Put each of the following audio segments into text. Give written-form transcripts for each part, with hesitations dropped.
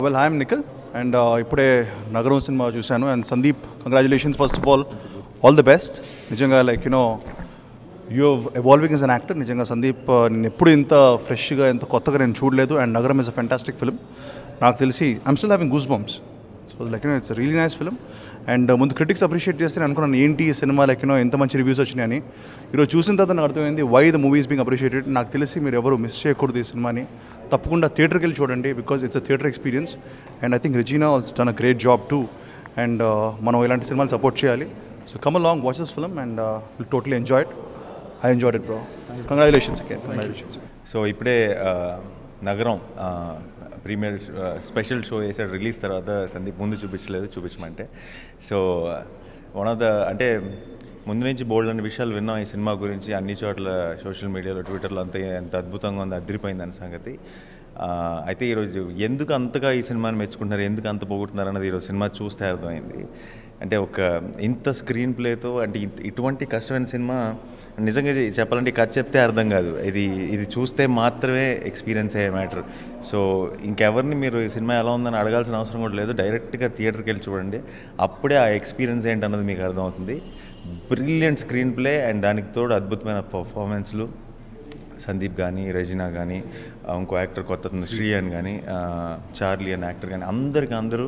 Well, I am Nikhil, and ఇప్పుడే నగరం సినిమా చూశాను. And Sandeep, congratulations first of all the best. నిజంగా like you evolving as an actor. నిజంగా సందీప్ నేను ఎప్పుడు ఇంత ఫ్రెష్గా ఇంత కొత్తగా నేను చూడలేదు. అండ్ నగరం ఇస్ అ ఫెంటాస్టిక్ ఫిల్మ్. నాకు తెలిసి I'm still having goose bumps. So like it's really nice film. And ముందు క్రిటిక్స్ అప్రిషియేట్ చేస్తే నేను అనుకున్నాను ఏంటి ఈ సినిమా లైక్ ఎంత మంచి రివ్యూస్ వచ్చినాయని. ఈరోజు చూసిన తర్వాత నాకు అర్థమైంది why the movies being appreciated. నాకు తెలిసి మీరు ఎవరు మిస్ చేయకూడదు ఈ సినిమాని. తప్పకుండా థియేటర్కి వెళ్ళి చూడండి, because it's a theatre experience. And I think Regina was done a great job two. And మనం ఇలాంటి సినిమాలు సపోర్ట్ చేయాలి. So come along, watch this film and will totally enjoy it. I enjoyed it, bro. Congratulations again. Congratulations. So ఇప్పుడే నగరం premier special show వేసాడు release తర్వాత. సందీప్ ముందు చూపించమంటే so one of the అంటే ముందు నుంచి బోల్డ్ అనే విషయాలు విన్నాం ఈ సినిమా గురించి. అన్ని చోట్ల సోషల్ మీడియాలో, ట్విట్టర్లో అంతా ఎంత అద్భుతంగా ఉంది, అదిరిపోయింది అనే సంగతి. అయితే ఈరోజు ఎందుకు అంతగా ఈ సినిమాని మెచ్చుకుంటున్నారు, ఎందుకు అంత పోగొట్టున్నారు అన్నది ఈరోజు సినిమా చూస్తే అర్థమైంది. అంటే ఒక ఇంత స్క్రీన్ ప్లేతో అంటే ఇటువంటి కష్టమైన సినిమా నిజంగా చెప్పాలంటే కథ చెప్తే అర్థం కాదు. ఇది చూస్తే మాత్రమే ఎక్స్పీరియన్స్ అయ్యే మ్యాటర్. సో ఇంకెవరిని మీరు ఈ సినిమా ఎలా ఉందని అడగాల్సిన అవసరం కూడా లేదు. డైరెక్ట్గా థియేటర్కి వెళ్ళి చూడండి, అప్పుడే ఆ ఎక్స్పీరియన్స్ ఏంటన్నది మీకు అర్థమవుతుంది. బ్రిలియంట్ స్క్రీన్ ప్లే అండ్ దానికి తోడు అద్భుతమైన పర్ఫార్మెన్స్లు. సందీప్ కానీ, రెజినా కానీ, ఇంకో యాక్టర్ కొత్త శ్రీ అని కానీ, చార్లీ అని యాక్టర్ కానీ, అందరూ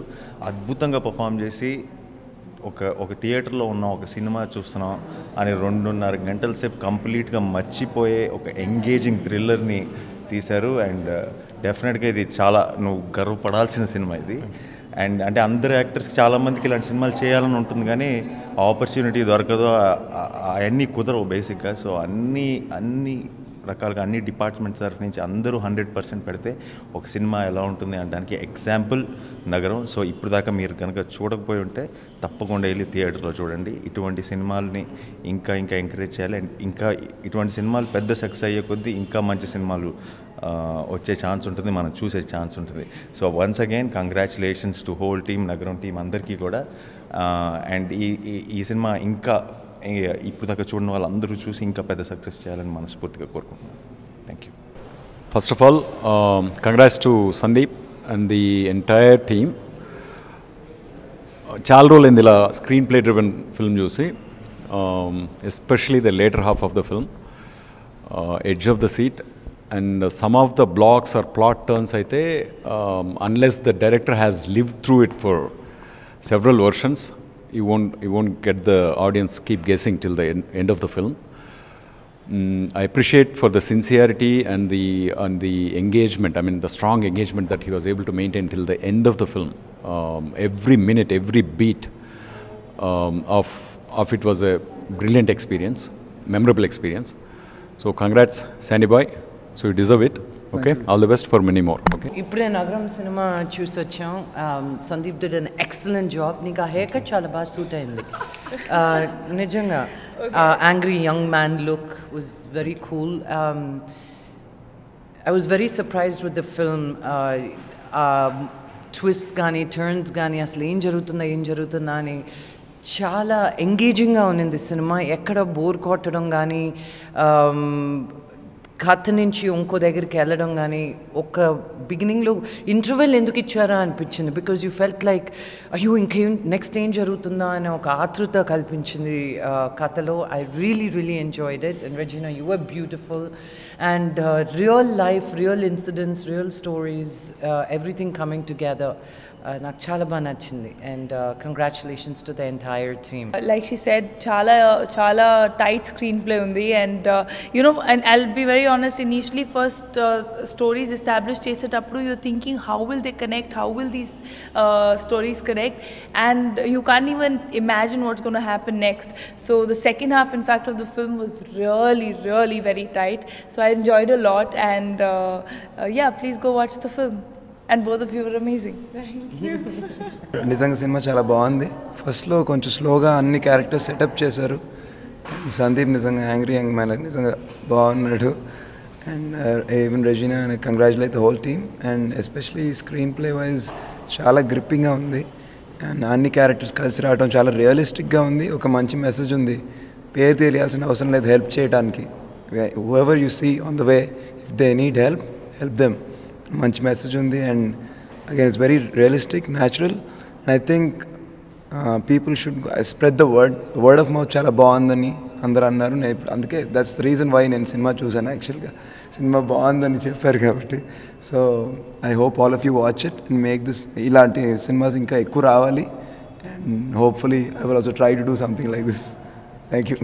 అద్భుతంగా పర్ఫామ్ చేసి ఒక థియేటర్లో ఉన్న ఒక సినిమా చూస్తున్నాం అని 2.5 గంటల సేపు కంప్లీట్గా మర్చిపోయే ఒక ఎంగేజింగ్ థ్రిల్లర్ని తీశారు. అండ్ డెఫినెట్గా ఇది చాలా నువ్వు గర్వపడాల్సిన సినిమా ఇది. అండ్ అంటే అందరు యాక్టర్స్కి చాలామందికి ఇలాంటి సినిమాలు చేయాలని ఉంటుంది, కానీ ఆపర్చునిటీ దొరకదు, అవన్నీ కుదరవు బేసిక్గా. సో అన్ని రకాలుగా అన్ని డిపార్ట్మెంట్స్ తరఫు నుంచి అందరూ 100% పెడితే ఒక సినిమా ఎలా ఉంటుంది అనడానికి ఎగ్జాంపుల్ నగరం. సో ఇప్పుడు దాకా మీరు కనుక చూడకపోయి ఉంటే తప్పకుండా వెళ్ళి థియేటర్లో చూడండి. ఇటువంటి సినిమాలని ఇంకా ఎంకరేజ్ చేయాలి. అండ్ ఇంకా ఇటువంటి సినిమాలు పెద్ద సక్సెస్ అయ్యే కొద్దీ ఇంకా మంచి సినిమాలు వచ్చే ఛాన్స్ ఉంటుంది, మనం చూసే ఛాన్స్ ఉంటుంది. So once again congratulations to whole team, నగరం టీం అందరికీ కూడా. అండ్ ఈ సినిమా ఇంకా ఇప్పుడు దాకా చూడని వాళ్ళందరూ చూసి ఇంకా పెద్ద సక్సెస్ చేయాలని మనస్ఫూర్తిగా కోరుకుంటున్నాను. Thank you. First of all, congrats to Sandeep and the entire team. చాలా రోజులు అయింది ఇలా స్క్రీన్ ప్లే డ్రివెన్ ఫిల్మ్ చూసి, especially the later half of the film, edge of the seat and some of the blocks or plot turns అయితే unless the director has lived through it for several versions, you won't get the audience keep guessing till the end of the film. I appreciate for the sincerity and the engagement, I mean the strong engagement that he was able to maintain till the end of the film. Every minute, every beat of it was a brilliant experience, memorable experience. So congrats Sandy boy, so you deserve it. Okay, all the best for many more. Okay. ఇప్పుడే Nagaram cinema చూసి వచ్చాం. Sandeep did an excellent job. నీకు ఆ hair cut చాలా బాగా suit అయింది నిజంగా. Angry young man look was very cool. I was very surprised with the film. Twist కానీ టర్న్స్ కానీ అసలు ఏం జరుగుతుందా అని చాలా ఎంగేజింగ్గా ఉన్నింది సినిమా. ఎక్కడ బోర్ కొట్టడం కానీ, కథ నుంచి ఇంకో దగ్గరికి వెళ్ళడం కానీ, ఒక బిగినింగ్లో ఇంటర్వెల్ ఎందుకు ఇచ్చారా అనిపించింది. బికాజ్ యూ ఫెల్ట్ లైక్ అయ్యో ఇంకేం నెక్స్ట్ ఏం జరుగుతుందా అనే ఒక ఆతృత కల్పించింది కథలో. I really enjoyed it. And Regina, you are beautiful. And real life, real incidents, real stories, everything coming together నాకు చాలా బాగా నచ్చింది. And congratulations to the entire team. Like she said, చాలా టైట్ స్క్రీన్ ప్లే ఉంది. And and I'll be very honest, initially first stories establish చేసేటప్పుడు you're thinking how will they connect, how will these stories connect, and you can't even imagine what's gonna happen next. So the second half in fact of the film was really very tight. So I enjoyed a lot. And yeah, please go watch the film. And both of you were amazing. నిజంగా cinema చాలా బాగుంది. ఫస్ట్లో కొంచెం స్లోగా అన్ని characters setup చేశారు. సందీప్ నిజంగా angry young man నిజంగా బాగున్నాడు. And even Regina, congratulate the whole team. And especially screen play wise చాలా గ్రిప్పింగ్గా ఉంది. అండ్ అన్ని క్యారెక్టర్స్ కలిసి రావడం చాలా రియలిస్టిక్గా ఉంది. ఒక మంచి మెసేజ్ ఉంది. పేరు తెలియాల్సిన అవసరం లేదు హెల్ప్ చేయడానికి. whoever you see on the way, if they need help, help them. మంచి మెసేజ్ ఉంది. And again, it's very realistic, natural, and I think people should spread the word of mouth చాలా బాగుందని అందరూ అన్నారు. నేను ఇప్పుడు అందుకే దట్స్ ద రీజన్ వై నేను సినిమా చూసాను. యాక్చువల్గా సినిమా బాగుందని చెప్పారు కాబట్టి. So I hope all of you watch it and make this, ఇలాంటి సినిమాస్ ఇంకా ఎక్కువ రావాలి. And hopefully I will also try to do something like this. Thank you.